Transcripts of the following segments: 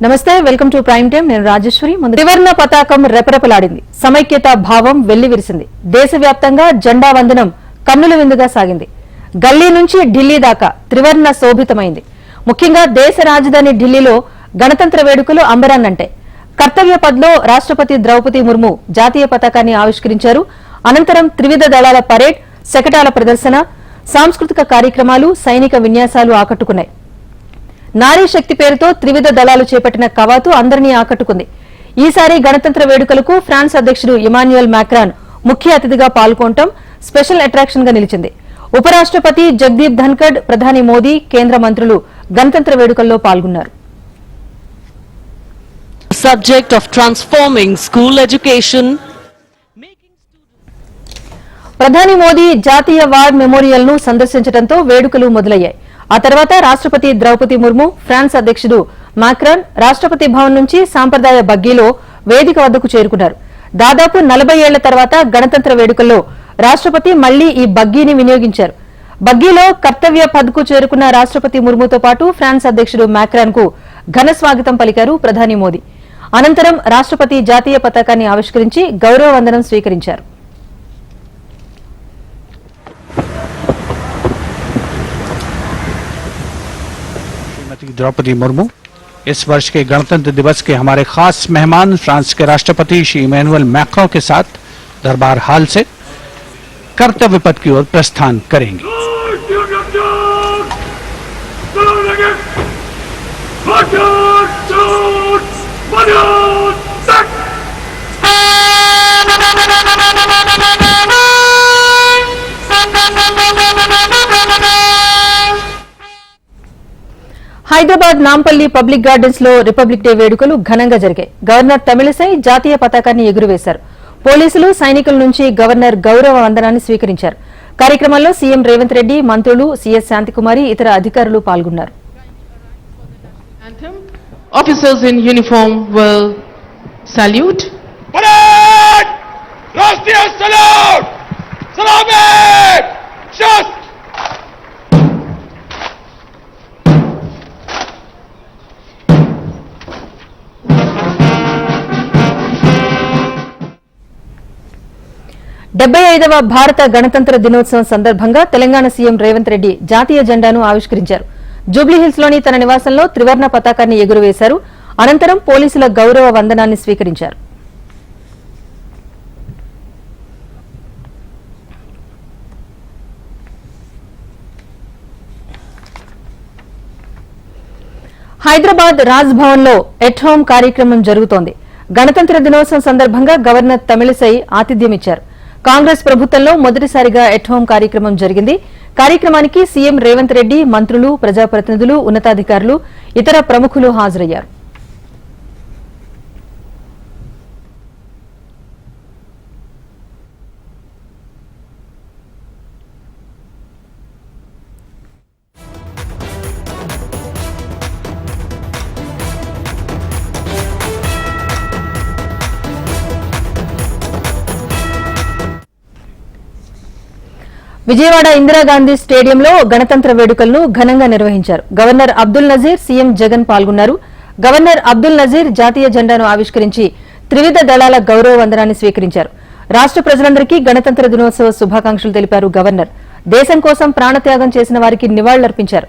నమస్తే, welcome to prime time. నేను రాజేశ్వరి. త్రివర్ణ పతాకం రెపరెపలాడింది, సమైక్యత భావం వెల్లివిరిసింది. దేశవ్యాప్తంగా జెండా వందనం కన్నుల విందుగా సాగింది. గల్లీ నుంచి ఢిల్లీ దాకా త్రివర్ణ శోభితమైంది. ముఖ్యంగా దేశ రాజధాని ఢిల్లీలో గణతంత్ర వేడుకలు అంబరాన్నంటే. కర్తవ్య పథ్లో రాష్ట్రపతి ద్రౌపది ముర్ము జాతీయ పతాకాన్ని ఆవిష్కరించారు. అనంతరం త్రివిధ దళాల పరేడ్, శకటాల ప్రదర్శన, సాంస్కృతిక కార్యక్రమాలు, సైనిక విన్యాసాలు ఆకట్టుకున్నాయి. నారీ శక్తి పేరుతో త్రివిధ దళాలు చేపట్టిన కవాతు అందరినీ ఆకట్టుకుంది. ఈసారి గణతంత్ర వేడుకలకు ఫ్రాన్స్ అధ్యక్షుడు ఇమాన్యుయల్ మాక్రాన్ ముఖ్య అతిథిగా పాల్గొనడం స్పెషల్ అట్రాక్షన్ గా నిలిచింది. ఉపరాష్ట్రపతి జగదీప్ ధన్కడ్, ప్రధాని మోదీ, కేంద్ర మంత్రులు గణతంత్ర వేడుకల్లో పాల్గొన్నారు. Subject of transforming school education. ప్రధాని మోదీ జాతీయ వార్ మెమోరియల్ ను సందర్శించడంతో వేడుకలు మొదలయ్యాయి. ఆ తర్వాత రాష్ట్రపతి ద్రౌపది ముర్ము, ఫ్రాన్స్ అధ్యక్షుడు మాక్రాన్ రాష్ట్రపతి భవన్ నుంచి సాంప్రదాయ బగ్గీలో వేదిక వద్దకు చేరుకున్నారు. దాదాపు 40 ఏళ్ల తర్వాత గణతంత్ర వేడుకల్లో రాష్ట్రపతి మళ్లీ ఈ బగ్గీని వినియోగించారు. బగ్గీలో కర్తవ్య పథ్కు చేరుకున్న రాష్ట్రపతి ముర్ముతో పాటు ఫ్రాన్స్ అధ్యక్షుడు మాక్రాన్ కు ఘన స్వాగతం పలికారు ప్రధాని మోదీ. అనంతరం రాష్ట్రపతి జాతీయ పతాకాన్ని ఆవిష్కరించి గౌరవ వందనం స్వీకరించారు. द्रौपदी मुर्मू इस वर्ष के गणतंत्र दिवस के हमारे खास मेहमान फ्रांस के राष्ट्रपति श्री इमैनुअल मैक्रों के साथ दरबार हाल से कर्तव्य पथ की ओर प्रस्थान करेंगे। హైదరాబాద్ నాంపల్లి పబ్లిక్ గార్డెన్స్ లో రిపబ్లిక్ డే వేడుకలు ఘనంగా జరిగాయి. గవర్నర్ తమిళిసై జాతీయ పతాకాన్ని ఎగురవేశారు. పోలీసులు, సైనికుల నుంచి గవర్నర్ గౌరవ వందనాన్ని స్వీకరించారు. కార్యక్రమంలో సీఎం రేవంత్ రెడ్డి, మంత్రులు, సీఎస్ శాంతికుమారి, ఇతర అధికారులు పాల్గొన్నారు. Officers in uniform will salute. Parade! Rashtriya salute! Salamat! Shast! డెబ్బై 75వ భారత గణతంత్ర దినోత్సవం సందర్భంగా తెలంగాణ సీఎం రేవంత్ రెడ్డి జాతీయ జెండాను ఆవిష్కరించారు. జూబ్లీహిల్స్ లోని తన నివాసంలో త్రివర్ణ పతాకాన్ని ఎగురవేశారు. అనంతరం పోలీసుల గౌరవ వందనాన్ని స్వీకరించారు. హైదరాబాద్ రాజ్ భవన్ లో ఎట్ హోం కార్యక్రమం జరుగుతోంది. గణతంత్ర దినోత్సవం సందర్భంగా గవర్నర్ తమిళిసై ఆతిథ్యమిచ్చారు. కాంగ్రెస్ ప్రభుత్వంలో మొదటిసారిగా ఎట్ హోం కార్యక్రమం జరిగింది. కార్యక్రమానికి సీఎం రేవంత్ రెడ్డి, మంత్రులు, ప్రజాప్రతినిధులు, ఉన్నతాధికారులు, ఇతర ప్రముఖులు హాజరయ్యారు. విజయవాడ ఇందిరాగాంధీ స్టేడియంలో గణతంత్ర వేడుకలను ఘనంగా నిర్వహించారు. గవర్నర్ అబ్దుల్ నజీర్, సీఎం జగన్ పాల్గొన్నారు. గవర్నర్ అబ్దుల్ నజీర్ జాతీయ జెండాను ఆవిష్కరించి త్రివిధ దళాల గౌరవ వందనాన్ని స్వీకరించారు. రాష్ట ప్రజలందరికీ గణతంత్ర దినోత్సవ శుభాకాంక్షలు తెలిపారు గవర్నర్. దేశం కోసం ప్రాణత్యాగం చేసిన వారికి నివాళులర్పించారు.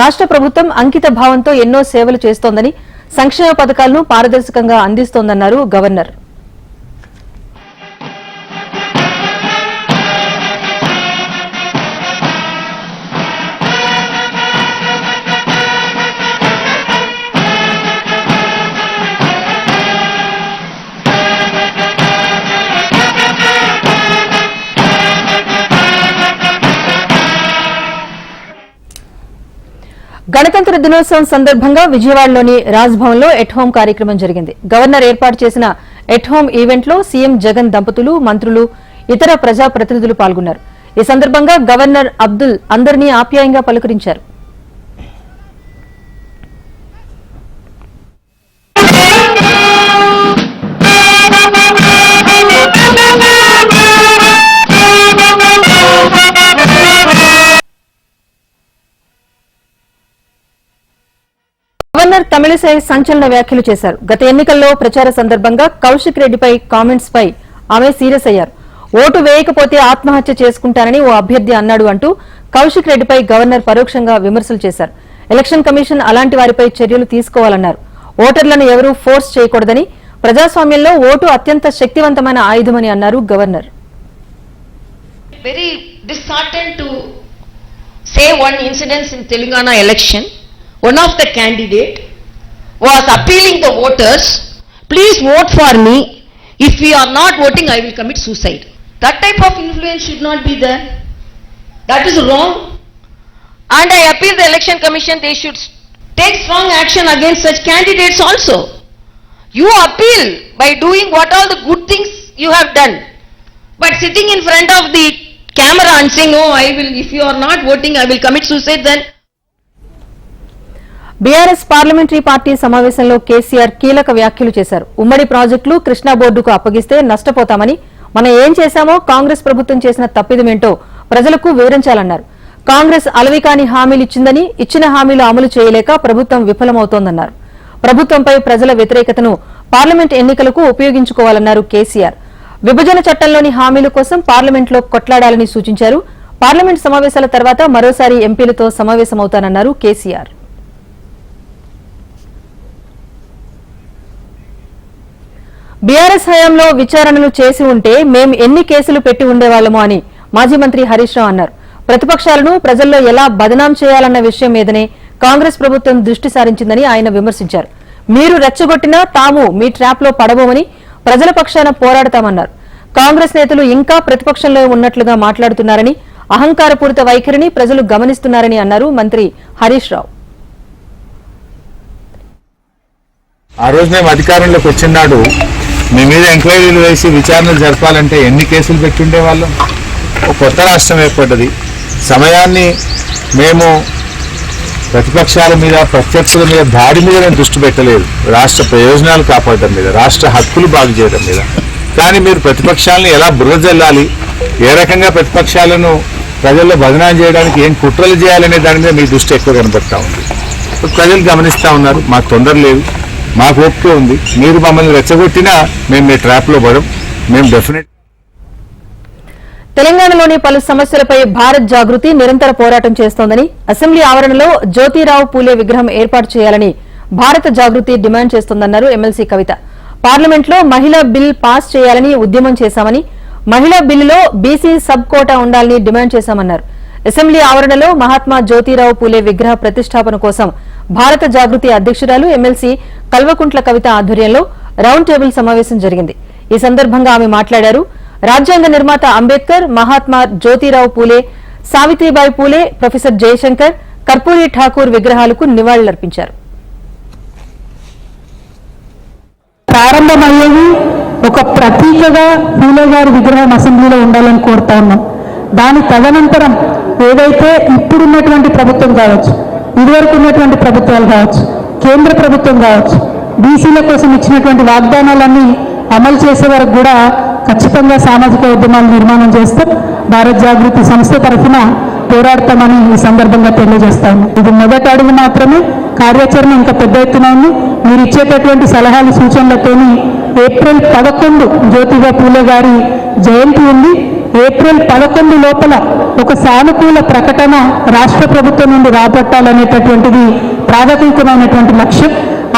రాష్ట ప్రభుత్వం అంకిత భావంతో ఎన్నో సేవలు చేస్తోందని, సంక్షేమ పథకాలను పారదర్శకంగా అందిస్తోందన్నారు గవర్నర్. గణతంత్ర దినోత్సవం సందర్భంగా విజయవాడలోని రాజ్ భవన్ లో ఎట్ హోం కార్యక్రమం జరిగింది. గవర్నర్ ఏర్పాటు చేసిన ఎట్ హోం ఈవెంట్ లో సీఎం జగన్ దంపతులు, మంత్రులు, ఇతర ప్రజాప్రతినిధులు పాల్గొన్నారు. ఈ సందర్భంగా గవర్నర్ అబ్దుల్ అందరినీ ఆప్యాయంగా పలుకరించారు. గవర్నర్ తమిళిసై సంచలన వ్యాఖ్యలు చేశారు. గత ఎన్నికల్లో ప్రచార సందర్భంగా కౌశిక్ రెడ్డిపై కామెంట్స్ పై ఆమె సీరియస్ అయ్యారు. ఓటు వేయకపోతే ఆత్మహత్య చేసుకుంటానని ఓ అభ్యర్థి అన్నాడు అంటూ కౌశిక్ రెడ్డిపై గవర్నర్ పరోక్షంగా విమర్శలు చేశారు. ఎలక్షన్ కమిషన్ అలాంటి వారిపై చర్యలు తీసుకోవాలన్నారు. ఓటర్లను ఎవరూ ఫోర్స్ చేయకూడదని, ప్రజాస్వామ్యంలో ఓటు అత్యంత శక్తివంతమైన ఆయుధమని అన్నారు governor. Very disheartened to say one incident in Telangana election. One of the candidate was appealing the voters, please vote for me. If we are not voting, I will commit suicide. That type of influence should not be there. That is wrong. And I appeal the election commission, they should take strong action against such candidates also. You appeal by doing what all the good things you have done. But sitting in front of the camera and saying, oh, I will, if you are not voting, I will commit suicide, then. BRS parliamentary party సమావేశంలో కేసీఆర్ కీలక వ్యాఖ్యలు చేశారు. ఉమ్మడి ప్రాజెక్టులు కృష్ణా బోర్డుకు అప్పగిస్తే నష్టపోతామని, మనం ఏం చేశామో, కాంగ్రెస్ ప్రభుత్వం చేసిన తప్పిదమేంటో ప్రజలకు వివరించాలన్నారు. కాంగ్రెస్ అలవికాని హామీలు ఇచ్చిందని, ఇచ్చిన హామీలు అమలు చేయలేక ప్రభుత్వం విఫలమవుతోందన్నారు. ప్రభుత్వంపై ప్రజల వ్యతిరేకతను పార్లమెంట్ ఎన్నికలకు ఉపయోగించుకోవాలన్నారు కేసీఆర్. విభజన చట్టంలోని హామీల కోసం పార్లమెంట్లో కొట్లాడాలని సూచించారు. పార్లమెంట్ సమావేశాల తర్వాత మరోసారి ఎంపీలతో సమావేశమవుతానన్నారు కేసీఆర్. బీఆర్ఎస్ హయాంలో విచారణలు చేసి ఉంటే మేం ఎన్ని కేసులు పెట్టి ఉండేవాళ్లమో అని మాజీ మంత్రి హరీష్ రావు అన్నారు. ప్రతిపక్షాలను ప్రజల్లో ఎలా బదనాం చేయాలన్న విషయం మీదనే కాంగ్రెస్ ప్రభుత్వం దృష్టి సారించిందని ఆయన విమర్శించారు. మీరు రెచ్చగొట్టినా తాము మీ ట్రాప్లో పడబోమని, ప్రజల పక్షాన పోరాడతామన్నారు. కాంగ్రెస్ నేతలు ఇంకా ప్రతిపక్షంలో ఉన్నట్లుగా మాట్లాడుతున్నారని, అహంకారపూరిత వైఖరిని ప్రజలు గమనిస్తున్నారని అన్నారు మంత్రి హరీష్ రావు. ఆ రోజు మేము అధికారంలోకి వచ్చినాడు మీ మీద ఎంక్వైరీలు వేసి విచారణలు జరపాలంటే ఎన్ని కేసులు పెట్టుండే వాళ్ళం. ఒక కొత్త రాష్ట్రం ఏర్పడ్డది. సమయాన్ని మేము ప్రతిపక్షాల మీద, ప్రత్యర్థుల మీద, దాడి మీద దృష్టి పెట్టలేదు. రాష్ట్ర ప్రయోజనాలు కాపాడడం మీద, రాష్ట్ర హక్కులు బాగు చేయడం మీద. కానీ మీరు ప్రతిపక్షాలను ఎలా బుర్రజల్లాలి, ఏ రకంగా ప్రతిపక్షాలను ప్రజల్లో బదనాం చేయడానికి ఏం కుట్రలు చేయాలనే దాని మీద మీ దృష్టి ఎక్కువ కనబడతా ఉంది. ప్రజలు గమనిస్తూ ఉన్నారు. మాకు తొందర లేదు, మాకు ఓపిక ఉంది. మీరు మమ్మల్ని రెచ్చగొట్టినా మేము మీ ట్రాప్లో పడం. మేము డెఫినెట్. తెలంగాణలోని పలు సమస్యలపై భారత్ జాగృతి నిరంతర పోరాటం చేస్తోందని, అసెంబ్లీ ఆవరణలో జ్యోతిరావు పూలే విగ్రహం ఏర్పాటు చేయాలని భారత జాగృతి డిమాండ్ చేస్తోందన్నారు ఎమ్మెల్సీ కవిత. పార్లమెంట్లో మహిళా బిల్ పాస్ చేయాలని ఉద్యమం చేశామని, మహిళా బిల్లులో బీసీ సబ్ కోటా ఉండాలని డిమాండ్ చేశామన్నారు. అసెంబ్లీ ఆవరణలో మహాత్మా జ్యోతిరావు పూలే విగ్రహ ప్రతిష్టాపన కోసం భారత జాగృతి అధ్యక్షురాలు ఎమ్మెల్సీ కల్వకుంట్ల కవిత ఆధ్వర్యంలో రౌండ్ టేబుల్ సమావేశం జరిగింది. ఈ సందర్భంగా ఆమె మాట్లాడారు. రాజ్యాంగ నిర్మాత అంబేద్కర్, మహాత్మా జ్యోతిరావు పూలే, సావిత్రిబాయి పూలే, ప్రొఫెసర్ జయశంకర్, కర్పూరి ఠాకూర్ విగ్రహాలకు నివాళులర్పించారు. ప్రారంభమయ్యేది ఒక ప్రతీకగా పూలే గారి విగ్రహం అసెంబ్లీలో ఉండాలని కోరుతా ఉన్నాం. దాని తదనంతరం ఏదైతే ఇప్పుడున్నటువంటి ప్రభుత్వం కావచ్చు, ఇదివరకు ఉన్నటువంటి ప్రభుత్వాలు కావచ్చు, కేంద్ర ప్రభుత్వం కావచ్చు, బీసీల కోసం ఇచ్చినటువంటి వాగ్దానాలన్నీ అమలు చేసే వరకు కూడా ఖచ్చితంగా సామాజిక ఉద్యమాలు నిర్మాణం చేస్తాం. భారత్ జాగృతి సంస్థ తరఫున పోరాడతామని ఈ సందర్భంగా తెలియజేస్తాము. ఇది మొదటి అడుగు మాత్రమే. కార్యాచరణ ఇంకా పెద్ద ఎత్తున ఉంది. మీరు ఇచ్చేటటువంటి సలహాలు, సూచనలతోని ఏప్రిల్ 11 జ్యోతిబా పూలే గారి జయంతి ఉంది. ఏప్రిల్ 11 లోపల ఒక సానుకూల ప్రకటన రాష్ట్ర ప్రభుత్వం నుండి రాబట్టాలనేటటువంటిది ప్రాథమికమైనటువంటి లక్ష్యం.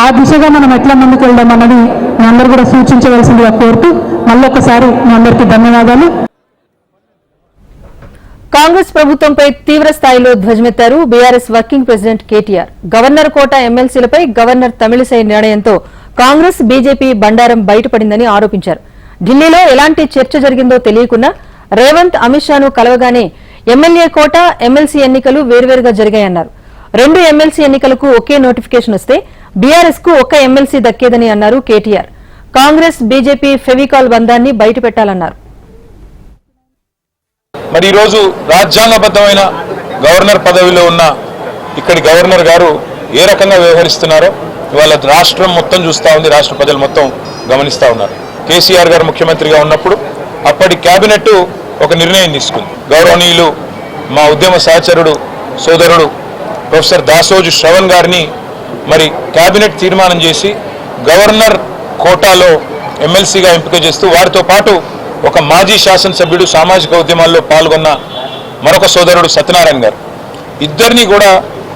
ఆ దిశగా మనం ఎట్లా ముందుకు వెళ్దాం అన్నది మీ అందరూ కూడా సూచించవలసిందిగా కోరుతూ మళ్ళొకసారి మీ అందరికీ ధన్యవాదాలు. కాంగ్రెస్ ప్రభుత్వంపై తీవ్ర స్థాయిలో ధ్వజమెత్తారు BRS working president KTR. Governor quota ఎమ్మెల్సీలపై గవర్నర్ తమిళిసై నిర్ణయంతో కాంగ్రెస్, బీజేపీ బండారం బయటపడిందని ఆరోపించారు. ఢిల్లీలో ఎలాంటి చర్చ జరిగిందో తెలియకున్నా రేవంత్, అమిత్ షాను కలవగానే ఎమ్మెల్యే కోటా, ఎమ్మెల్సీ ఎన్నికలు వేర్వేరుగా జరిగాయన్నారు. 2 ఎమ్మెల్సీ ఎన్నికలకు ఒకే నోటిఫికేషన్ వస్తే బీఆర్ఎస్ కు ఒక్క ఎమ్మెల్సీ దక్కేదని అన్నారు కేటీఆర్. కాంగ్రెస్, బీజేపీ ఫెవికాల్ బంధాన్ని బయటపెట్టాలన్నారు. మరి ఈరోజు రాజ్యాంగబద్ధమైన గవర్నర్ పదవిలో ఉన్న ఇక్కడి గవర్నర్ గారు ఏ రకంగా వ్యవహరిస్తున్నారో ఇవాళ రాష్ట్రం మొత్తం చూస్తూ ఉంది, రాష్ట్ర ప్రజలు మొత్తం గమనిస్తూ ఉన్నారు. కేసీఆర్ గారు ముఖ్యమంత్రిగా ఉన్నప్పుడు అప్పటి కేబినెట్ ఒక నిర్ణయం తీసుకుంది. గౌరవనీయులు మా ఉద్యమ సహచరుడు, సోదరుడు ప్రొఫెసర్ దాసోజు శ్రవణ్ గారిని మరి కేబినెట్ తీర్మానం చేసి గవర్నర్ కోటాలో ఎమ్మెల్సీగా ఎంపిక చేస్తూ వారితో పాటు ఒక మాజీ శాసనసభ్యుడు సామాజిక ఉద్యమాల్లో పాల్గొన్న మరొక సోదరుడు సత్యనారాయణ గారు ఇద్దరిని కూడా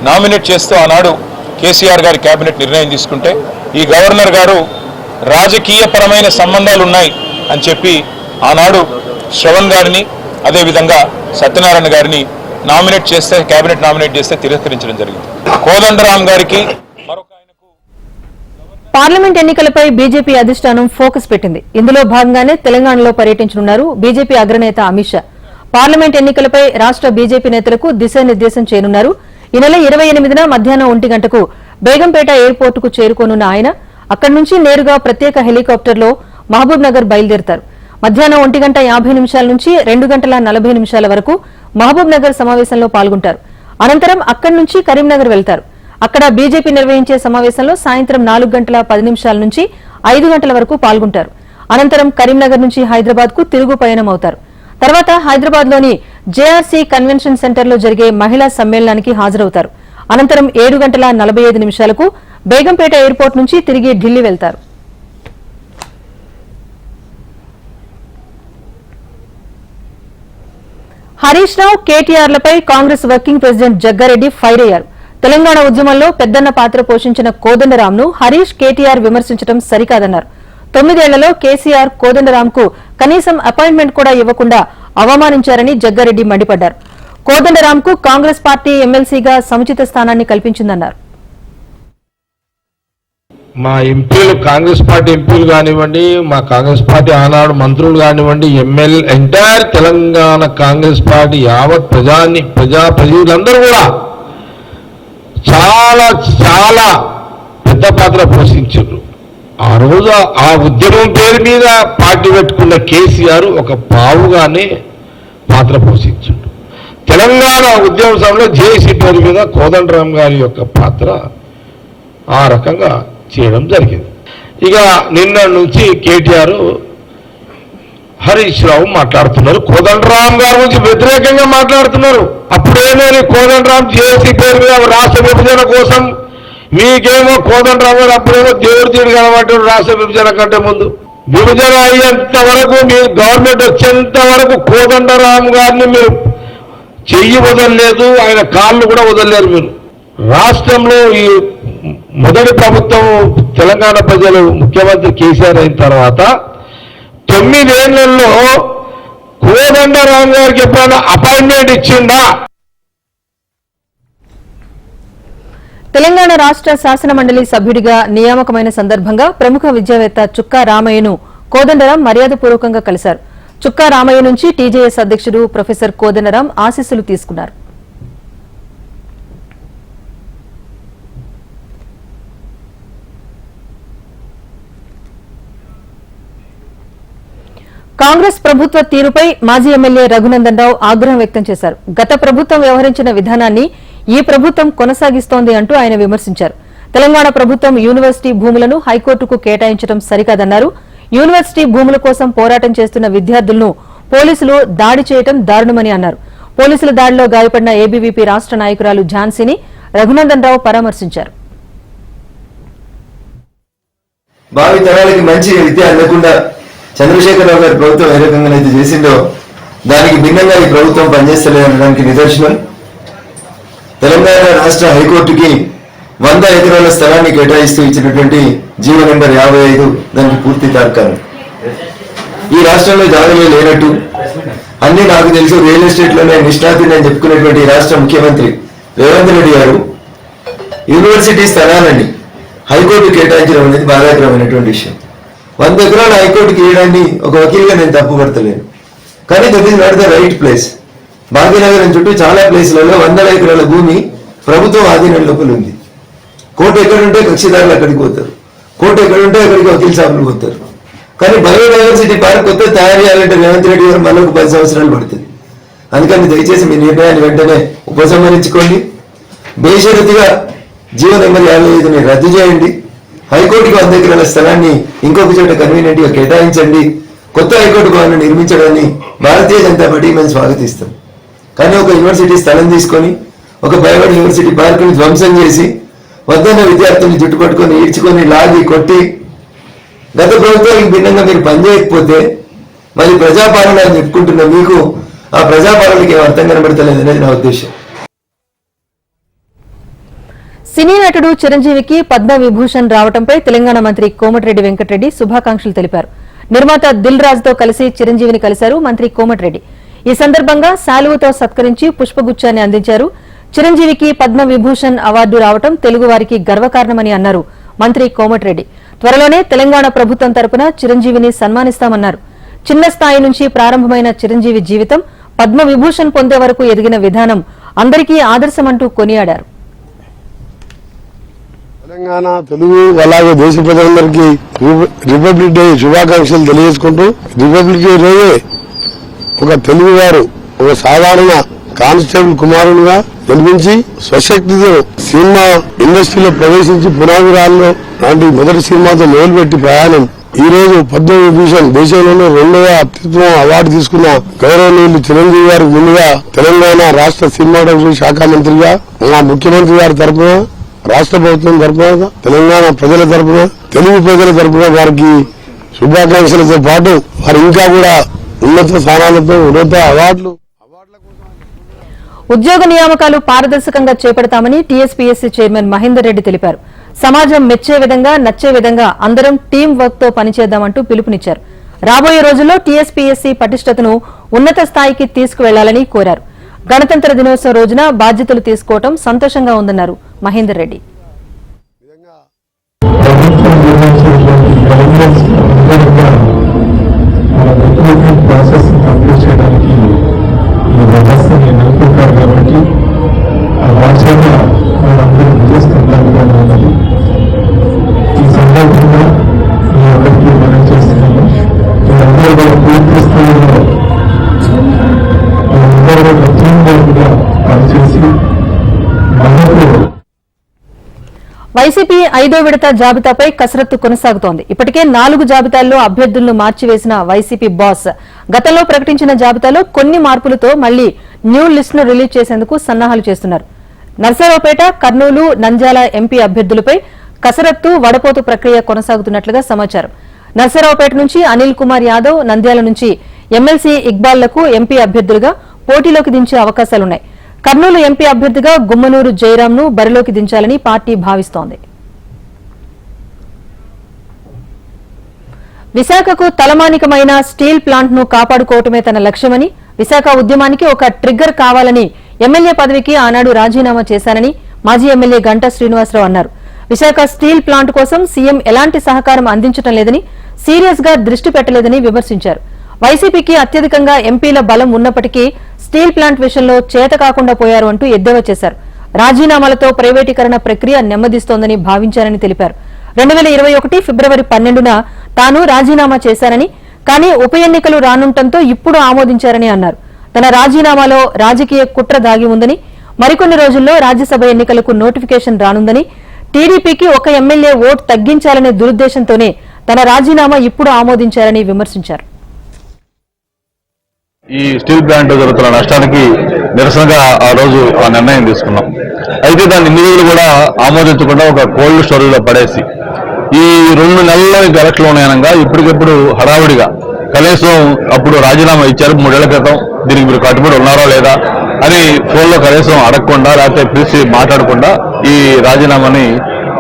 నామినేట్ చేస్తూ ఆనాడు కేసీఆర్ గారి కేబినెట్ నిర్ణయం తీసుకుంటే ఈ గవర్నర్ గారు రాజకీయపరమైన సంబంధాలు ఉన్నాయి అని చెప్పి ఆనాడు శ్రవణ్ గారిని అదేవిధంగా సత్యనారాయణ గారిని నామినేట్ చేస్తే కేబినెట్ నామినేట్ చేస్తే తిరస్కరించడం జరిగింది. కోదండరామ్ గారికి మరొక పార్లమెంట్ ఎన్నికలపై బీజేపీ అధిష్టానం ఫోకస్ పెట్టింది. ఇందులో భాగంగానే తెలంగాణలో పర్యటించనున్నారు బీజేపీ అగ్రనేత అమిత్ షా. పార్లమెంట్ ఎన్నికలపై రాష్ట్ర బీజేపీ నేతలకు దిశానిర్దేశం చేయనున్నారు. ఈ నెల 28న మధ్యాహ్నం 1 గంటకు బేగంపేట ఎయిర్పోర్టుకు చేరుకోనున్న ఆయన అక్కడి నుంచి నేరుగా ప్రత్యేక హెలికాప్టర్లో మహబూబ్ నగర్ బయలుదేరతారు. మధ్యాహ్నం 1:50 నుంచి 2:40 వరకు మహబూబ్ నగర్ సమావేశంలో పాల్గొంటారు. అనంతరం అక్కడి నుంచి కరీంనగర్ వెళ్తారు. అక్కడ బీజేపీ నిర్వహించే సమావేశంలో సాయంత్రం 4:10 నుంచి 5 గంటల వరకు పాల్గొంటారు. అనంతరం కరీంనగర్ నుంచి హైదరాబాద్ కు తిరుగు పయనం అవుతారు. తర్వాత హైదరాబాద్ లోని జేఆర్సీ కన్వెన్షన్ సెంటర్ లో జరిగే మహిళా సమ్మేళనానికి హాజరవుతారు. అనంతరం 7:45 బేగంపేట ఎయిర్పోర్ట్ నుంచి తిరిగి ఢిల్లీ వెళ్తారు. హరీష్ రావు, కేటీఆర్లపై Congress working president Jaggareddy fire అయ్యారు. తెలంగాణ ఉద్యమంలో పెద్దన్న పాత్ర పోషించిన కోదండరాంను హరీష్, కేటీఆర్ విమర్శించడం సరికాదన్నారు. 9 ఏళ్లలో కేసీఆర్ కోదండరాంకు కనీసం అపాయింట్మెంట్ కూడా ఇవ్వకుండా అవమానించారని జగ్గారెడ్డి మండిపడ్డారు. కోదండరాంకు కాంగ్రెస్ పార్టీ ఎమ్మెల్సీగా సముచిత స్థానాన్ని కల్పించిందన్నారు. మా ఎంపీలు, కాంగ్రెస్ పార్టీ ఎంపీలు కానివ్వండి, మా కాంగ్రెస్ పార్టీ ఆనాడు మంత్రులు కానివ్వండి, ఎంటైర్ తెలంగాణ కాంగ్రెస్ పార్టీ యావత్ ప్రజలందరూ కూడా చాలా చాలా పెద్ద పాత్ర పోషించారు. ఆ రోజు ఆ ఉద్యమం పేరు మీద పార్టీ పెట్టుకున్న కేసీఆర్ ఒక పావుగానే పాత్ర పోషించాడు. తెలంగాణ ఉద్యమ సమయంలో జేఏసీ పేరు మీద కోదండరాం గారి యొక్క పాత్ర ఆ రకంగా చేయడం జరిగింది. ఇక నిన్న నుంచి కేటీఆర్, హరీష్ రావు మాట్లాడుతున్నారు. కోదండరాం గారి గురించి వ్యతిరేకంగా మాట్లాడుతున్నారు. అప్పుడేమో కోదండరాం జేఏసీ పేరు మీద రాష్ట్ర విభజన కోసం, మీకేమో కోదండరాం గారు అప్పుడేమో దేవుడు కనబడ్డాడు రాష్ట్ర విభజన కంటే ముందు. విభజన అయ్యేంత వరకు, మీ గవర్నమెంట్ వచ్చేంత వరకు కోదండరాం గారిని మీరు చెయ్యి వదలలేదు, ఆయన కాళ్ళు కూడా వదలలేరు. మీరు రాష్ట్రంలో ఈ మొదటి ప్రభుత్వం తెలంగాణ ప్రజలు ముఖ్యమంత్రి కేసీఆర్ అయిన తర్వాత 9 ఏళ్లలో కోదండరాం గారికి ఎప్పుడైనా అపాయింట్మెంట్ ఇచ్చిందా? తెలంగాణ రాష్ట్ర శాసన మండలి సభ్యుడిగా నియామకమైన సందర్భంగా ప్రముఖ విద్యావేత్త చుక్కా రామయ్యను కోదండరాం మర్యాదపూర్వకంగా కలిశారు. చుక్కా రామయ్య నుంచి టీజేఎస్ అధ్యక్షుడు ప్రొఫెసర్ కోదండరాం ఆశీస్సులు తీసుకున్నారు. కాంగ్రెస్ ప్రభుత్వ తీరుపై మాజీ ఎమ్మెల్యే రఘునందన్ రావు ఆగ్రహం వ్యక్తం చేశారు. గత ప్రభుత్వం వ్యవహరించిన విధానాన్ని ఈ ప్రభుత్వం కొనసాగిస్తోంది అంటూ ఆయన విమర్శించారు. తెలంగాణ ప్రభుత్వం యూనివర్సిటీ భూములను హైకోర్టుకు కేటాయించడం సరికాదన్నారు. యూనివర్సిటీ భూముల కోసం పోరాటం చేస్తున్న విద్యార్థులను పోలీసులు దాడి చేయడం దారుణమని అన్నారు. పోలీసుల దాడిలో గాయపడిన ఏబీవీపీ రాష్ట్ర నాయకురాలు ఝాన్సీని రఘునందన్ రావు పరామర్శించారు. భావి తరాలకి మంచి విద్య అందకుండా చంద్రశేఖరరావు గారి ప్రభుత్వం ఏ రకంగా అయితే చేసిందో దానికి భిన్నంగా ఈ ప్రభుత్వం పనిచేస్తలేదనడానికి నిదర్శనం తెలంగాణ రాష్ట్ర హైకోర్టుకి 100 ఎకరాల స్థలాన్ని కేటాయిస్తూ ఇచ్చినటువంటి జీవో నెంబర్ 55 దానికి పూర్తి తార్కాణం. ఈ రాష్ట్రంలో జాగాలే లేనట్టు అన్ని నాకు తెలుసు రియల్ ఎస్టేట్ లోనే నిష్ణాతుని అని చెప్పుకునేటువంటి రాష్ట్ర ముఖ్యమంత్రి రేవంత్ రెడ్డి గారు యూనివర్సిటీ స్థలాలని హైకోర్టు కేటాయించడం అనేది బాధాకరమైనటువంటి విషయం. 100 ఎకరాలు హైకోర్టుకి ఇవ్వడాన్ని ఒక వకీలుగా నేను తప్పు పడతలేను. కానీ that is not the right place. Bhagyanagaram చుట్టూ చాలా ప్లేసులలో 100 ఎకరాల భూమి ప్రభుత్వం ఆధీనం లోపల ఉంది. కోర్టు ఎక్కడుంటే కక్షిదారులు అక్కడికి పోతారు, కోర్టు ఎక్కడుంటే అక్కడికి వకీల్ సాబులు పోతారు. కానీ బయోడైవర్సిటీ పార్క్ కొత్త తయారు చేయాలంటే రేవంత్ రెడ్డి గారు మళ్ళీ 10 సంవత్సరాలు పడుతుంది. అందుకని దయచేసి మీ నిర్ణయాన్ని వెంటనే ఉపసంహరించుకోండి. బేషరతుగా జీవో నెంబర్ 55ని రద్దు చేయండి. హైకోర్టుకు 100 ఎకరాల స్థలాన్ని ఇంకొక చోట కన్వీనియంట్ గా కేటాయించండి. కొత్త హైకోర్టు భవనం నిర్మించడాన్ని భారతీయ జనతా పార్టీ మేము స్వాగతిస్తాం. కానీ ఒక యూనివర్సిటీ స్థలం తీసుకొని ఒక ప్రైవేట్ యూనివర్సిటీ పార్కుని ధ్వంసం చేసి వద్దన్న విద్యార్థుల్ని చుట్టుపట్టుకొని ఈడ్చుకొని లాగి కొట్టి గత ప్రభుత్వానికి భిన్నంగా మీరు పనిచేయకపోతే మరి ప్రజాపాలన అని చెప్పుకుంటున్న మీకు ఆ ప్రజాపాలనకి ఏం అర్థం కనబడతలేదు అనేది నా ఉద్దేశం. సినీ నటుడు చిరంజీవికి పద్మ విభూషణ్ రావడంపై తెలంగాణ మంత్రి కోమటిరెడ్డి వెంకటరెడ్డి శుభాకాంక్షలు తెలిపారు. నిర్మాత దిల్ రాజ్ తో కలిసి చిరంజీవిని కలిశారు మంత్రి కోమటిరెడ్డి. ఈ సందర్భంగా శాలువతో సత్కరించి పుష్పగుచ్చాన్ని అందించారు. చిరంజీవికి పద్మ విభూషణ్ అవార్డు రావడం తెలుగు వారికి గర్వకారణమని అన్నారు మంత్రి కోమటిరెడ్డి. త్వరలోనే తెలంగాణ ప్రభుత్వం తరపున చిరంజీవిని సన్మానిస్తామన్నారు. చిన్న స్థాయి నుంచి ప్రారంభమైన చిరంజీవి జీవితం పద్మ విభూషణ్ పొందే వరకు ఎదిగిన విధానం అందరికీ ఆదర్శమంటూ కొనియాడారు. తెలంగాణ తెలుగు అలాగే దేశ ప్రజలందరికీ రిపబ్లిక్ డే శుభాకాంక్షలు తెలియజేసుకుంటూ, రిపబ్లిక్ డే రోజే ఒక తెలుగువారు ఒక సాధారణ కానిస్టేబుల్ కుమారునిగా జన్మించి స్వశక్తితో సినిమా ఇండస్ట్రీలో ప్రవేశించి పునాదిరాల్లో లాంటి మొదటి సినిమాతో మొదలుపెట్టి ప్రయాణం ఈ రోజు పద్మవిభూషణ్ దేశంలోనే 2వ అత్యుత్తమ అవార్డు తీసుకున్న గౌరవనీయులు చిరంజీవి గారికి ముందుగా తెలంగాణ రాష్ట్ర సినిమాటోగ్రఫీ శాఖ మంత్రిగా మా ముఖ్యమంత్రి గారి తరఫున, రాష్ట్ర ప్రభుత్వం తరఫున, తెలంగాణ ప్రజల తరఫున, తెలుగు ప్రజల తరఫున వారికి శుభాకాంక్షలతో పాటు వారు ఇంకా కూడా ఉన్నత స్థానాలతో ఉన్నత అవార్డులు. ఉద్యోగ నియామకాలు పారదర్శకంగా చేపడతామని టీఎస్పీఎస్సీ చైర్మన్ మహేందర్ రెడ్డి తెలిపారు. సమాజం మెచ్చే విధంగా, నచ్చే విధంగా అందరం టీం వర్క్ తో పనిచేద్దామంటూ పిలుపునిచ్చారు. రాబోయే రోజుల్లో టీఎస్పీఎస్సీ పటిష్టతను ఉన్నత స్థాయికి తీసుకువెళ్లాలని కోరారు. గణతంత్ర దినోత్సవం రోజున బాధ్యతలు తీసుకోవడం సంతోషంగా ఉందన్నారు మహేందర్ రెడ్డి. కాబట్టి ఆ బాధ్యత మనందరూ విజయస్తంభాలుగా ఉన్నది. ఈ సందర్భంగా మీ అందరికీ మనం చేస్తున్నాము. మీరందరూ కూడా పూర్తి స్థాయిలో మీరందరూ టీంవర్క్గా పనిచేసి మనకు వైసీపీ 5వ విడత జాబితాపై కసరత్తు కొనసాగుతోంది. ఇప్పటికే 4 జాబితాల్లో అభ్యర్థులను మార్చివేసిన వైసీపీ బాస్ గతంలో ప్రకటించిన జాబితాలో కొన్ని మార్పులతో మళ్లీ న్యూ లిస్ట్ ను రిలీజ్ చేసేందుకు సన్నాహాలు చేస్తున్నారు. నర్సరావుపేట, కర్నూలు, నంద్యాల ఎంపీ అభ్యర్థులపై కసరత్తు, వడపోతు ప్రక్రియ కొనసాగుతున్నట్లుగా సమాచారం. నర్సరావుపేట నుంచి అనిల్ కుమార్ యాదవ్, నంద్యాల నుంచి ఎమ్మెల్సీ ఇక్బాల్లకు ఎంపీ అభ్యర్థులుగా పోటీలోకి దించే అవకాశాలున్నాయి. కర్నూలు ఎంపీ అభ్యర్థిగా గుమ్మనూరు జయరాంను బరిలోకి దించాలని పార్టీ భావిస్తోంది. విశాఖకు తలమానికమైన స్టీల్ ప్లాంట్ ను కాపాడుకోవటమే తన లక్ష్యమని, విశాఖ ఉద్యమానికి ఒక ట్రిగ్గర్ కావాలని ఎమ్మెల్యే పదవికి ఆనాడు రాజీనామా చేశానని మాజీ ఎమ్మెల్యే గంటా శ్రీనివాసరావు అన్నారు. విశాఖ స్టీల్ ప్లాంట్ కోసం సీఎం ఎలాంటి సహకారం అందించడం లేదని, సీరియస్ గా దృష్టి పెట్టలేదని విమర్శించారు. వైసీపీకి అత్యధికంగా ఎంపీల బలం ఉన్నప్పటికీ స్టీల్ ప్లాంట్ విషయంలో చేత కాకుండా పోయారు అంటూ ఎద్దేవా చేశారు. రాజీనామాలతో ప్రైవేటీకరణ ప్రక్రియ నెమ్మదిస్తోందని భావించారని తెలిపారు. 2021 ఫిబ్రవరి 12న తాను రాజీనామా చేశానని, కానీ ఉప ఎన్నికలు రానుండటంతో ఇప్పుడు ఆమోదించారని అన్నారు. తన రాజీనామాలో రాజకీయ కుట్ర దాగి ఉందని, మరికొన్ని రోజుల్లో రాజ్యసభ ఎన్నికలకు నోటిఫికేషన్ రానుందని, టీడీపీకి ఒక ఎమ్మెల్యే ఓటు తగ్గించాలనే దురుద్దేశంతోనే తన రాజీనామా ఇప్పుడు ఆమోదించారని విమర్శించారు. ఈ స్టీల్ ప్లాంట్ జరుగుతున్న నష్టానికి నిరసనగా ఆ రోజు ఆ నిర్ణయం తీసుకున్నాం. అయితే దాన్ని ఇన్ని రోజులు కూడా ఆమోదించకుండా ఒక కోల్డ్ స్టోరేజ్ లో పడేసి ఈ 2 నెలల్లో ఎలక్షన్లు ఉన్నాయనగా ఇప్పటికిప్పుడు హడావుడిగా కనీసం అప్పుడు రాజీనామా ఇచ్చారు 3 ఏళ్ల క్రితం, దీనికి మీరు కట్టుబడి ఉన్నారో లేదా అని ఫోన్లో కనీసం అడగకుండా లేకపోతే పిలిచి మాట్లాడకుండా ఈ రాజీనామాని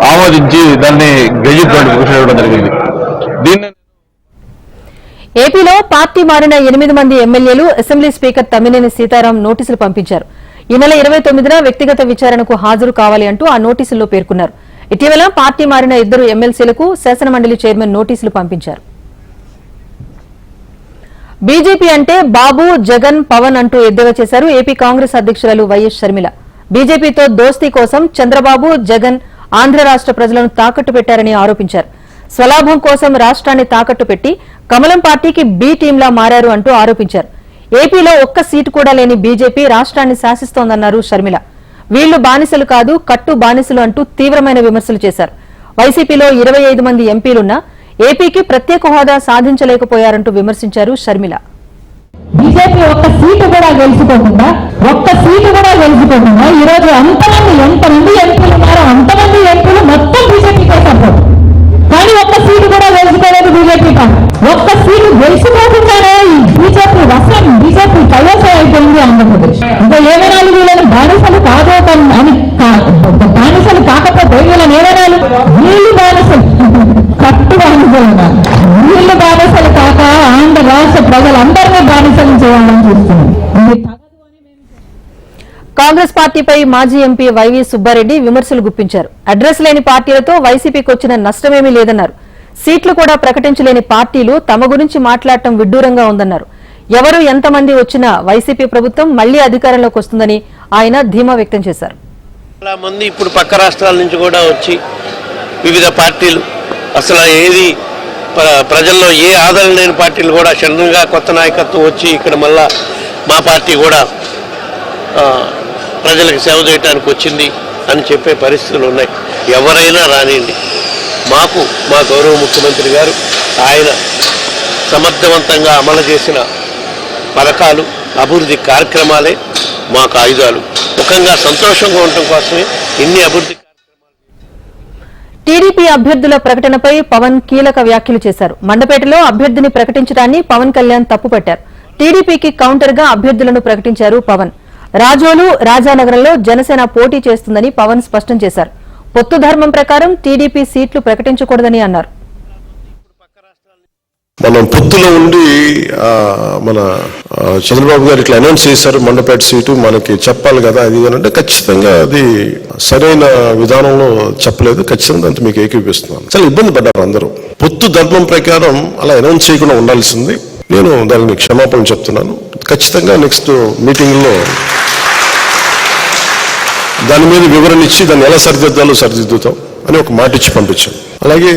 ఆమోదించి దాన్ని గెజిట్ ఇవ్వడం జరిగింది. దీన్ని ఏపీలో పార్టీ మారిన 8 మంది ఎమ్మెల్యేలు అసెంబ్లీ స్పీకర్ తమ్మినేని సీతారాం నోటీసులు పంపించారు. ఈ నెల 29న వ్యక్తిగత విచారణకు హాజరు కావాలి అంటూ ఆ నోటీసుల్లో పేర్కొన్నారు. ఇటీవల పార్టీ మారిన 2 ఎమ్మెల్సీలకు శాసనమండలి చైర్మన్ నోటీసులు పంపించారు. బీజేపీ అంటే బాబు, జగన్, పవన్ అంటూ ఎద్దేవా చేశారు ఏపీ కాంగ్రెస్ అధ్యక్షురాలు వైఎస్ షర్మిల. బీజేపీతో దోస్తీ కోసం చంద్రబాబు, జగన్ ఆంధ్ర రాష్ట్ర ప్రజలను తాకట్టు పెట్టారని ఆరోపించారు. స్వలాభం కోసం రాష్ట్రాన్ని తాకట్టు పెట్టి కమలం పార్టీకి బి టీంలా మారారు అంటూ ఆరోపించారు. ఏపీలో ఒక్క సీటు కూడా లేని బీజేపీ రాష్ట్రాన్ని శాసిస్తోందన్నారు షర్మిల. వీళ్లు బానిసలు కాదు, కట్టు బానిసలు అంటూ తీవ్రమైన విమర్శలు చేశారు. వైసీపీలో 25 మంది ఎంపీలున్నా ఏపీకి ప్రత్యేక హోదా సాధించలేకపోయారంటూ విమర్శించారు షర్మిల. బీజేపీ ఒక్క సీటు కూడా గెలుచుకోకుండా ఈ రోజు ఎంతమంది ఎంపీలు ఉన్నారో అంతమంది ఎంపీలు మొత్తం బీజేపీకే సపోర్ట్. కానీ ఒక్క సీటు కూడా గెలుచుకోలేదు బీజేపీ. ఒక్క సీటు గెలుచుకోకుండానే బీజేపీ కైవసం అయిపోయింది ఆంధ్రప్రదేశ్. ఇంకా ఏమైనా వీళ్ళని బానిసలు బానిసలు కాకపోతే వీళ్ళని ఏమైనా వీళ్ళు బానిసలు కట్టు బానిసలు వీళ్ళు బానిసలు కాక ఆంధ్ర రాష్ట్ర ప్రజలందరినీ బానిసలు చేయాలని చూస్తున్నారు. కాంగ్రెస్ పార్టీపై మాజీ ఎంపీ వైవి సుబ్బారెడ్డి విమర్శలు గుప్పించారు. అడ్రస్ లేని పార్టీలతో వైసీపీకి వచ్చిన నష్టమేమీ లేదన్నారు. సీట్లు కూడా ప్రకటించలేని పార్టీలు తమ గురించి మాట్లాడటం విడ్డూరంగా ఉందన్నారు. ఎవరు ఎంతమంది వచ్చినా వైసీపీ ప్రభుత్వం మళ్లీ అధికారంలోకి వస్తుందని ఆయన ధీమా వ్యక్తం చేశారు. చాలా మంది ఇప్పుడు పక్క రాష్ట్రాల నుంచి కూడా వచ్చి వివిధ పార్టీలు అసలు ఏది ప్రజల్లో ఏ ఆదరణ లేని పార్టీలు కూడా క్షణంగా కొత్త నాయకత్వం వచ్చి ఇక్కడ మళ్ళా మా పార్టీ కూడా ప్రజలకు సేవ చేయడానికి వచ్చింది అని చెప్పే పరిస్థితులు ఉన్నాయి. ఎవరైనా రానియండి, మాకు మా గౌరవ ముఖ్యమంత్రి గారు ఆయన సమర్థవంతంగా అమలు చేసిన పథకాలు అభివృద్ధి కార్యక్రమాలే మాకు ఆయుధాలు. ముఖ్యంగా సంతోషంగా ఉండటం కోసమే ఇన్ని అభివృద్ధి. టీడీపీ అభ్యర్థుల ప్రకటనపై పవన్ కీలక వ్యాఖ్యలు చేశారు. మండపేటలో అభ్యర్థిని ప్రకటించడాన్ని పవన్ కళ్యాణ్ తప్పుపట్టారు. టీడీపీకి కౌంటర్ గా అభ్యర్థులను ప్రకటించారు పవన్. రాజోలు, రాజానగరంలో జనసేన పోటీ చేస్తుందని పవన్ స్పష్టం చేశారు. పొత్తు ధర్మం ప్రకారం టీడీపీ సీట్లు ప్రకటించకూడదని అన్నారు. మనం పొత్తులో ఉండి మన చంద్రబాబు గారు ఇట్లా అనౌన్స్ చేశారు మండపేట సీటు మనకి చెప్పాలి కదా అది అంటే ఖచ్చితంగా అది సరైన విధానంలో చెప్పలేదు. ఖచ్చితంగా దాంతో మీకు ఏకీపిస్తున్నాను. చాలా ఇబ్బంది పడ్డారు అందరూ. పొత్తు ధర్మం ప్రకారం అలా అనౌన్స్ చేయకుండా ఉండాల్సింది. నేను దానికి క్షమాపణ చెప్తున్నాను. ఖచ్చితంగా నెక్స్ట్ మీటింగ్లో దాని మీద వివరణ ఇచ్చి దాన్ని ఎలా సరిదిద్దాలో సరిదిద్దుతాం అని ఒక మాట ఇచ్చి పంపించాను. అలాగే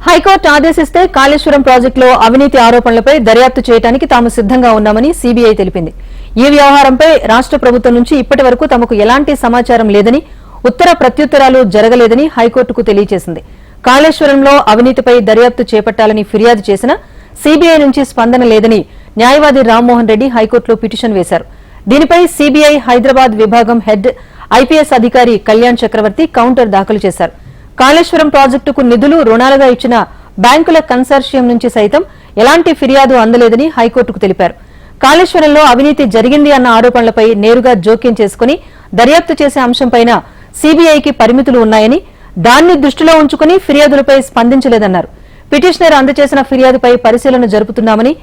హైకోర్టు ఆదేశిస్తే కాళేశ్వరం ప్రాజెక్టులో అవినీతి ఆరోపణలపై దర్యాప్తు చేయడానికి తాము సిద్దంగా ఉన్నామని సీబీఐ తెలిపింది. ఈ వ్యవహారంపై రాష్ట్ర ప్రభుత్వం నుంచి ఇప్పటి వరకు తమకు ఎలాంటి సమాచారం లేదని, ఉత్తర ప్రత్యుత్తరాలు జరగలేదని హైకోర్టుకు తెలియజేసింది. కాళేశ్వరంలో అవినీతిపై దర్యాప్తు చేపట్టాలని ఫిర్యాదు చేసినా సీబీఐ నుంచి స్పందన లేదని న్యాయవాది రామ్మోహన్ రెడ్డి హైకోర్టులో పిటిషన్ వేశారు. దీనిపై సీబీఐ హైదరాబాద్ విభాగం హెడ్ ఐపీఎస్ అధికారి కళ్యాణ్ చక్రవర్తి కౌంటర్ దాఖలు చేశారు. కాళేశ్వరం ప్రాజెక్టుకు నిధులు రుణాలుగా ఇచ్చిన బ్యాంకుల కన్సార్షియం నుంచి సైతం ఎలాంటి ఫిర్యాదు అందలేదని హైకోర్టుకు తెలిపారు. కాళేశ్వరంలో అవినీతి జరిగింది అన్న ఆరోపణలపై నేరుగా జోక్యం చేసుకుని దర్యాప్తు చేసే అంశంపైన సీబీఐకి పరిమితులు ఉన్నాయని, దాన్ని దృష్టిలో ఉంచుకుని ఫిర్యాదులపై స్పందించలేదన్నారు. పిటిషనర్ అందజేసిన ఫిర్యాదుపై పరిశీలన జరుపుతున్నామని,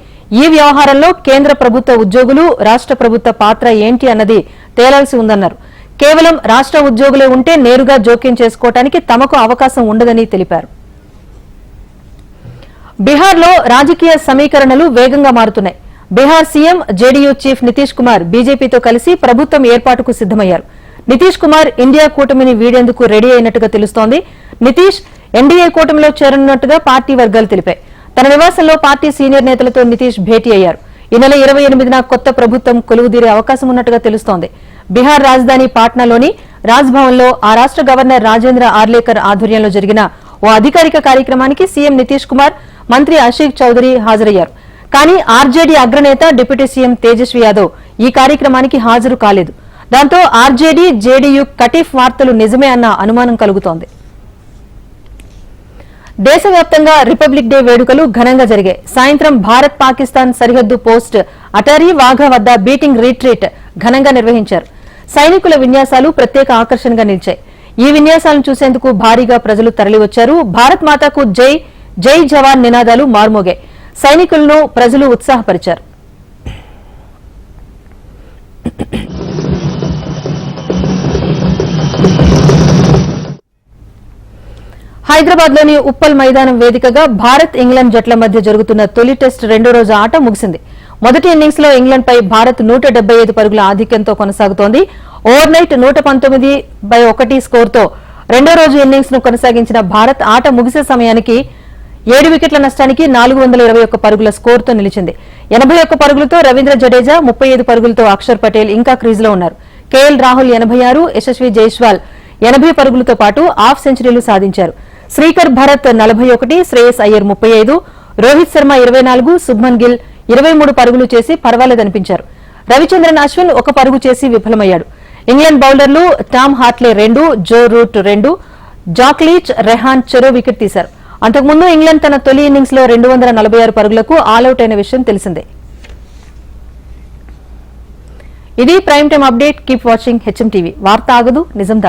ఈ వ్యవహారంలో కేంద్ర ప్రభుత్వ ఉద్యోగులు, రాష్ట్ర ప్రభుత్వ పాత్ర ఏంటి అన్నది తేలాల్సి ఉందన్నారు. కేవలం రాష్ట్ర ఉద్యోగులే ఉంటే నేరుగా జోక్యం చేసుకోవడానికి తమకు అవకాశం ఉండదని తెలిపారు. బీహార్లో రాజకీయ సమీకరణలు వేగంగా మారుతున్నాయి. Bihar CM JDU chief Nitish Kumar బీజేపీతో కలిసి ప్రభుత్వం ఏర్పాటుకు సిద్దమయ్యారు. నితీష్ కుమార్ ఇండియా కూటమిని వీడేందుకు రెడీ అయినట్టుగా తెలుస్తోంది. నితీష్ ఎన్డీఏ కూటమిలో చేరనున్నట్టుగా పార్టీ వర్గాలు తెలిపాయి. తన నివాసంలో పార్టీ సీనియర్ నేతలతో నితీష్ భేటీ అయ్యారు. ఈ నెల 28న కొత్త ప్రభుత్వం కొలువుదీరే అవకాశం ఉన్నట్టుగా తెలుస్తోంది. బీహార్ రాజధాని పాట్నాలోని రాజ్భవన్ లో ఆ రాష్ట్ర గవర్నర్ రాజేంద్ర ఆర్లేకర్ ఆధ్వర్యంలో జరిగిన ఓ అధికారిక కార్యక్రమానికి సీఎం నితీష్ కుమార్, మంత్రి అశీక్ చౌదరి హాజరయ్యారు. కానీ ఆర్జేడీ అగ్రనేత డిప్యూటీ సీఎం తేజస్వి యాదవ్ ఈ కార్యక్రమానికి హాజరు కాలేదు. దాంతో ఆర్జేడీ, జేడీయూ కటీఫ్ వార్తలు నిజమే అన్న అనుమానం కలుగుతోంది. దేశవ్యాప్తంగా రిపబ్లిక్ డే వేడుకలు ఘనంగా జరిగాయి. సాయంత్రం భారత్ పాకిస్తాన్ సరిహద్దు పోస్ట్ అటారీ వాఘా వద్ద బీటింగ్ రీట్రీట్ ఘనంగా నిర్వహించారు. సైనికుల విన్యాసాలు ప్రత్యేక ఆకర్షణగా నిలిచాయి. ఈ విన్యాసాలను చూసేందుకు భారీగా ప్రజలు తరలివచ్చారు. భారత్ మాతాకు జై, జై జవాన్ నినాదాలు మార్మోగాయి. సైనికులను ప్రజలు ఉత్సాహపరిచారు. హైదరాబాద్ లోని ఉప్పల్ మైదానం వేదికగా భారత్, ఇంగ్లాండ్ జట్ల మధ్య జరుగుతున్న తొలి టెస్ట్ రెండో రోజు ఆట ముగిసింది. మొదటి ఇన్నింగ్స్ లో ఇంగ్లాండ్ పై భారత్ 175 పరుగుల ఆధిక్యంతో కొనసాగుతోంది. ఓవర్ నైట్ 119/1 స్కోర్తో రెండో రోజు ఇన్నింగ్స్ ను కొనసాగించిన భారత్ ఆట ముగిసే సమయానికి 7 వికెట్ల నష్టానికి 421 పరుగుల స్కోర్తో నిలిచింది. 81 పరుగులతో రవీంద్ర జడేజా, 35 పరుగులతో అక్షర్ పటేల్ ఇంకా క్రీజులో ఉన్నారు. కేఎల్ రాహుల్ 86, యశస్వి జైస్వాల్ 80 పరుగులతో పాటు హాఫ్ సెంచరీలు సాధించారు. శ్రీకర్ భరత్ 41, శ్రేయస్ అయ్యర్ 35, రోహిత్ శర్మ 24, శుభ్మన్ గిల్ 23 పరుగులు చేసి పర్వాలేదనిపించారు. రవిచంద్రన్ అశ్విన్ 1 పరుగు చేసి విఫలమయ్యాడు. ఇంగ్లాండ్ బౌలర్లు టామ్ హార్ట్లే 2, జో రూట్ 2, జాక్లీచ్, రెహాన్ చెరో వికెట్ తీశారు. అంతకుముందు ఇంగ్లాండ్ తన తొలి ఇన్నింగ్స్ లో 246 పరుగులకు ఆలౌట్ అయిన విషయం తెలిసిందే. ఇది prime time update. Keep watching HM TV. వార్త ఆగదు, నిజం దాగదు.